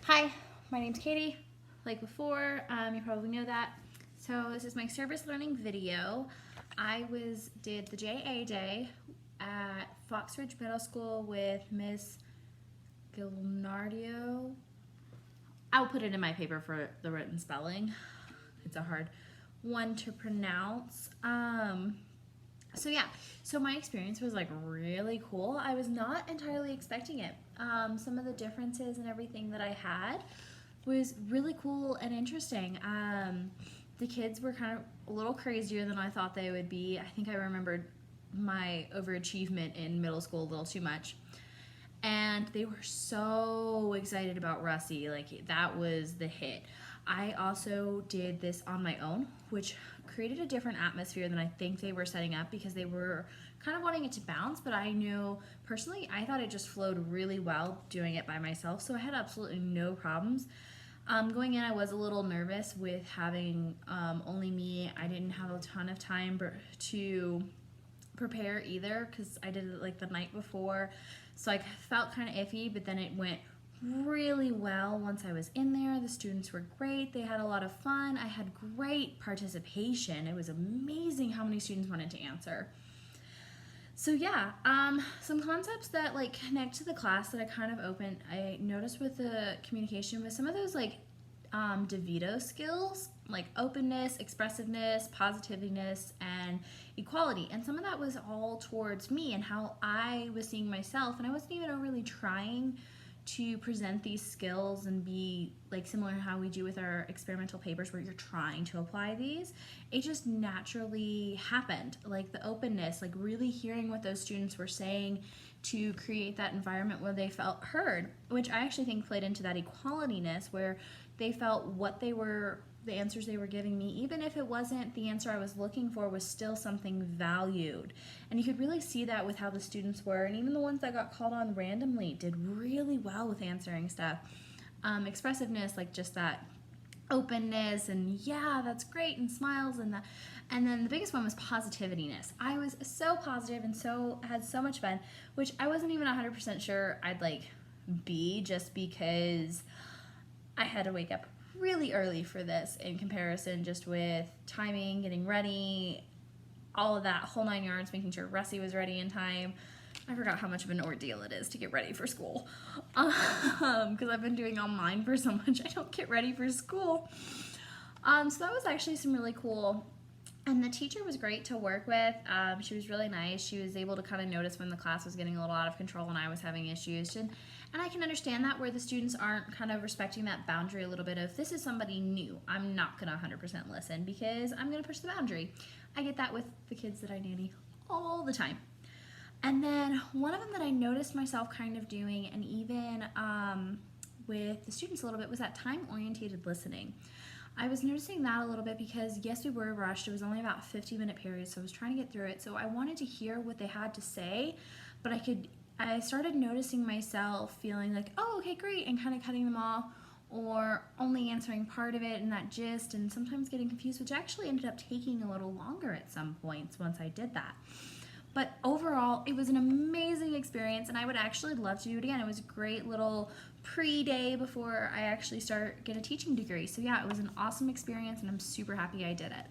Hi, my name's Katie. Like before, you probably know that. So this is my service learning video. I did the JA day at Fox Ridge Middle School with Miss Gilnardio. I'll put it in my paper for the written spelling. It's a hard one to pronounce. So my experience was like really cool. I was not entirely expecting it. Some of the differences and everything that I had was really cool and interesting. The kids were kind of a little crazier than I thought they would be. I think I remembered my overachievement in middle school a little too much. And they were so excited about Russie. Like, that was the hit. I also did this on my own, which created a different atmosphere than I think they were setting up, because they were kind of wanting it to bounce, but I knew personally I thought it just flowed really well doing it by myself, so I had absolutely no problems. Going in, I was a little nervous with having only me. I didn't have a ton of time to prepare either, because I did it like the night before, so I felt kind of iffy, but then it went really well once I was in there. The students were great. They had a lot of fun. I had great participation. It was amazing how many students wanted to answer. So yeah, some concepts that like connect to the class that I kind of opened, I noticed with the communication with some of those like DeVito skills, like openness, expressiveness, positiveness, and equality. And some of that was all towards me and how I was seeing myself, and I wasn't even really trying to present these skills and be like similar to how we do with our experimental papers where you're trying to apply these. It just naturally happened. Like the openness, like really hearing what those students were saying to create that environment where they felt heard, which I actually think played into that equalityness, where they felt the answers they were giving me, even if it wasn't the answer I was looking for, was still something valued. And you could really see that with how the students were, and even the ones that got called on randomly did really well with answering stuff. Expressiveness, like just that openness and yeah, that's great, and smiles, and then the biggest one was positivityness. I was so positive and had so much fun, which I wasn't even 100% sure I'd like be, just because I had to wake up really early for this in comparison, just with timing, getting ready, all of that whole 9 yards, making sure Russie was ready in time. I forgot how much of an ordeal it is to get ready for school, because I've been doing online for so much, I don't get ready for school. So that was actually some really cool. And the teacher was great to work with. She was really nice. She was able to kind of notice when the class was getting a little out of control and I was having issues. And I can understand that, where the students aren't kind of respecting that boundary a little bit of, this is somebody new, I'm not going to 100% listen because I'm going to push the boundary. I get that with the kids that I nanny all the time. And then one of them that I noticed myself kind of doing, and even with the students a little bit, was that time-orientated listening. I was noticing that a little bit because, yes, we were rushed. It was only about a 50-minute period, so I was trying to get through it. So I wanted to hear what they had to say, but I started noticing myself feeling like, oh, okay, great, and kind of cutting them off, or only answering part of it and that gist, and sometimes getting confused, which actually ended up taking a little longer at some points once I did that. But overall, it was an amazing experience, and I would actually love to do it again. It was a great little pre-day before I actually get a teaching degree. So yeah, it was an awesome experience, and I'm super happy I did it.